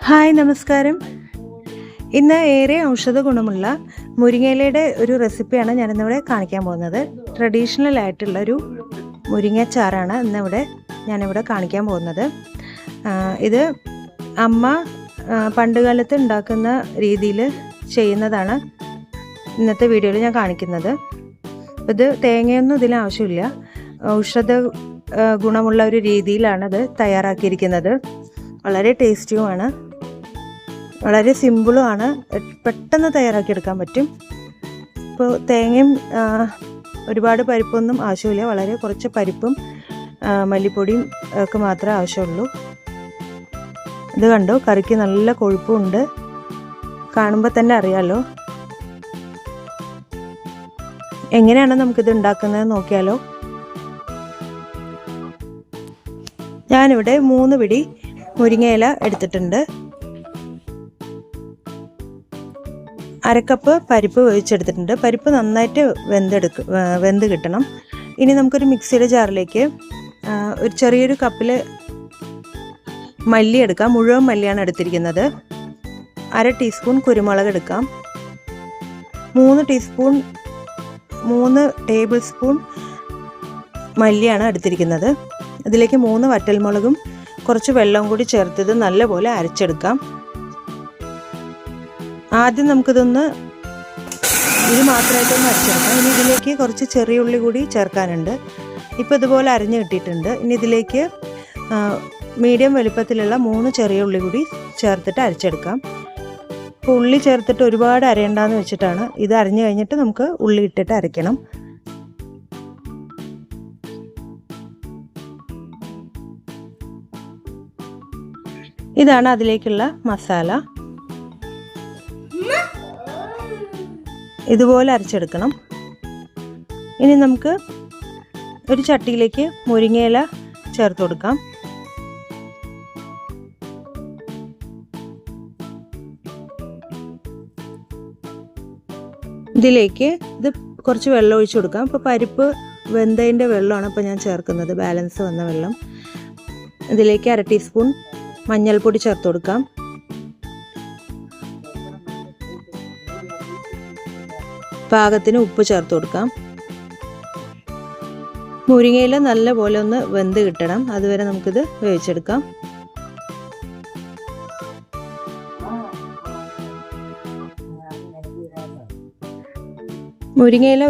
Hi നമസ്കാരം. ഇന്ന് ഏറെ ഔഷധ ഗുണമുള്ള മുരിങ്ങയിലയുടെ ഒരു റെസിപ്പിയാണ് ഞാനിന്നിവിടെ കാണിക്കാൻ പോകുന്നത്. ട്രഡീഷണൽ ആയിട്ടുള്ളൊരു മുരിങ്ങച്ചാറാണ് ഞാനിവിടെ കാണിക്കാൻ പോകുന്നത്. ഇത് അമ്മ പണ്ടുകാലത്ത് ഉണ്ടാക്കുന്ന രീതിയിൽ ചെയ്യുന്നതാണ് ഇന്നത്തെ വീഡിയോയിൽ ഞാൻ കാണിക്കുന്നത്. ഇത് തേങ്ങയൊന്നും ഇതിന് ആവശ്യമില്ല. ഔഷധ ഗുണമുള്ള ഒരു രീതിയിലാണത് തയ്യാറാക്കിയിരിക്കുന്നത്. വളരെ ടേസ്റ്റിയുമാണ്, വളരെ സിമ്പിളുമാണ്, പെട്ടെന്ന് തയ്യാറാക്കിയെടുക്കാൻ പറ്റും. ഇപ്പോൾ തേങ്ങയും ഒരുപാട് പരിപ്പൊന്നും ആവശ്യമില്ല. വളരെ കുറച്ച് പരിപ്പും മല്ലിപ്പൊടിയും ഒക്കെ മാത്രമേ ആവശ്യമുള്ളൂ. ഇത് കണ്ടോ, കറിക്ക് നല്ല കൊഴുപ്പുണ്ട്, കാണുമ്പോൾ തന്നെ അറിയാലോ. എങ്ങനെയാണ് നമുക്കിത് ഉണ്ടാക്കുന്നത് നോക്കിയാലോ. ഞാനിവിടെ 3 പിടി മുരിങ്ങയില എടുത്തിട്ടുണ്ട്. 1/2 കപ്പ് പരിപ്പ് വേവിച്ചെടുത്തിട്ടുണ്ട്. പരിപ്പ് നന്നായിട്ട് വെന്ത് കിട്ടണം. ഇനി നമുക്കൊരു മിക്സിയുടെ ജാറിലേക്ക് ഒരു ചെറിയൊരു കപ്പിൽ മല്ലി എടുക്കാം. മുഴുവൻ മല്ലിയാണ് എടുത്തിരിക്കുന്നത്. 1/2 ടീസ്പൂൺ കുരുമുളക് എടുക്കാം. 3 ടേബിൾ സ്പൂൺ മല്ലിയാണ് എടുത്തിരിക്കുന്നത്. ഇതിലേക്ക് 3 വറ്റൽമുളകും കുറച്ച് വെള്ളം കൂടി ചേർത്തത് നല്ലപോലെ അരച്ചെടുക്കാം. ആദ്യം നമുക്കിതൊന്ന് ഇത് മാത്രമായിട്ടൊന്ന് അരച്ചെടുക്കാം. ഇനി ഇതിലേക്ക് കുറച്ച് ചെറിയ ഉള്ളി കൂടി ചേർക്കാനുണ്ട്. ഇപ്പോൾ ഇതുപോലെ അരഞ്ഞ് കിട്ടിയിട്ടുണ്ട്. ഇനി ഇതിലേക്ക് മീഡിയം വലുപ്പത്തിലുള്ള 3 ചെറിയ ഉള്ളി കൂടി ചേർത്തിട്ട് അരച്ചെടുക്കാം. ഇപ്പോൾ ഉള്ളി ചേർത്തിട്ട് ഒരുപാട് അരയണ്ടെന്ന് വെച്ചിട്ടാണ്. ഇത് അരഞ്ഞു കഴിഞ്ഞിട്ട് നമുക്ക് ഉള്ളി ഇട്ടിട്ട് അരയ്ക്കണം. ഇതാണ് അതിലേക്കുള്ള മസാല. ഇതുപോലെ അരച്ചെടുക്കണം. ഇനി നമുക്ക് ഒരു ചട്ടിയിലേക്ക് മുരിങ്ങയില ചേർത്ത് കൊടുക്കാം. ഇതിലേക്ക് കുറച്ച് വെള്ളം ഒഴിച്ചു കൊടുക്കാം. ഇപ്പോൾ പരിപ്പ് വെന്തതിൻ്റെ വെള്ളമാണ് ഇപ്പോൾ ഞാൻ ചേർക്കുന്നത്, ബാലൻസ് വന്ന വെള്ളം. ഇതിലേക്ക് 1/2 ടീസ്പൂൺ മഞ്ഞൾപ്പൊടി ചേർത്ത് കൊടുക്കാം. പാകത്തിന് ഉപ്പ് ചേർത്ത് കൊടുക്കാം. മുരിങ്ങയില നല്ലപോലെ ഒന്ന് വെന്ത് കിട്ടണം. അതുവരെ നമുക്കിത് വേവിച്ചെടുക്കാം. മുരിങ്ങയില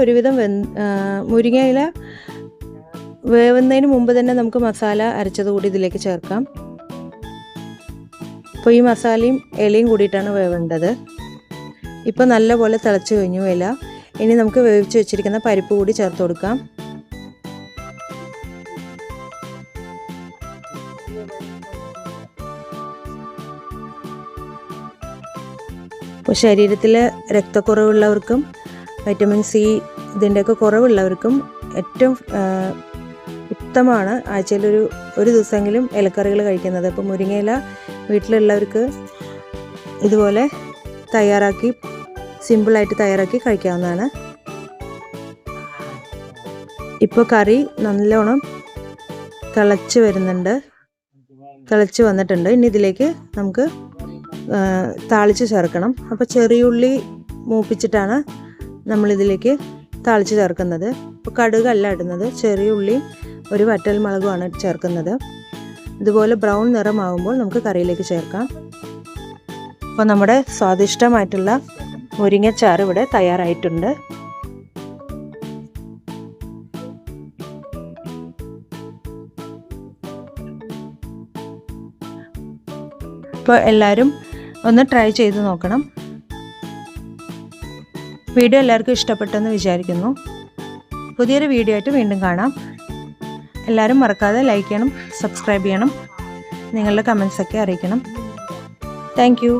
വേവുന്നതിന് മുമ്പ് തന്നെ നമുക്ക് മസാല അരച്ചത് കൂടി ഇതിലേക്ക് ചേർക്കാം. അപ്പോൾ ഈ മസാലയും ഇലയും കൂടിയിട്ടാണ് വേവേണ്ടത്. ഇപ്പോൾ നല്ലപോലെ തിളച്ച് കഴിഞ്ഞു ഇല. ഇനി നമുക്ക് വേവിച്ച് വെച്ചിരിക്കുന്ന പരിപ്പ് കൂടി ചേർത്ത് കൊടുക്കാം. ഇപ്പോൾ ശരീരത്തിൽ രക്തക്കുറവുള്ളവർക്കും വൈറ്റമിൻ സി ഇതിൻ്റെയൊക്കെ കുറവുള്ളവർക്കും ഏറ്റവും ഉത്തമമാണ് ആഴ്ചയിൽ ഒരു ദിവസമെങ്കിലും ഇലക്കറികൾ കഴിക്കുന്നത്. അപ്പോൾ മുരിങ്ങയില വീട്ടിലുള്ളവർക്ക് ഇതുപോലെ സിമ്പിളായിട്ട് തയ്യാറാക്കി കഴിക്കാവുന്നതാണ്. ഇപ്പോൾ കറി നല്ലോണം തിളച്ച് വന്നിട്ടുണ്ട്. ഇനി ഇതിലേക്ക് നമുക്ക് താളിച്ച് ചേർക്കണം. അപ്പോൾ ചെറിയുള്ളി മൂപ്പിച്ചിട്ടാണ് നമ്മളിതിലേക്ക് താളിച്ച് ചേർക്കുന്നത്. ഇപ്പോൾ കടുകല്ല ഇടുന്നത്, ചെറിയ ഉള്ളിയും ഒരു വറ്റൽമുളകുമാണ് ചേർക്കുന്നത്. ഇതുപോലെ ബ്രൗൺ നിറമാകുമ്പോൾ നമുക്ക് കറിയിലേക്ക് ചേർക്കാം. അപ്പോൾ നമ്മുടെ സ്വാദിഷ്ടമായിട്ടുള്ള മുരിങ്ങച്ചാറ് ഇവിടെ തയ്യാറായിട്ടുണ്ട്. അപ്പോൾ എല്ലാവരും ഒന്ന് ട്രൈ ചെയ്ത് നോക്കണം. വീഡിയോ എല്ലാവർക്കും ഇഷ്ടപ്പെട്ടെന്ന് വിചാരിക്കുന്നു. പുതിയൊരു വീഡിയോ ആയിട്ട് വീണ്ടും കാണാം. എല്ലാവരും മറക്കാതെ ലൈക്ക് ചെയ്യണം, സബ്സ്ക്രൈബ് ചെയ്യണം, നിങ്ങളുടെ കമൻസൊക്കെ അറിയിക്കണം. Thank you.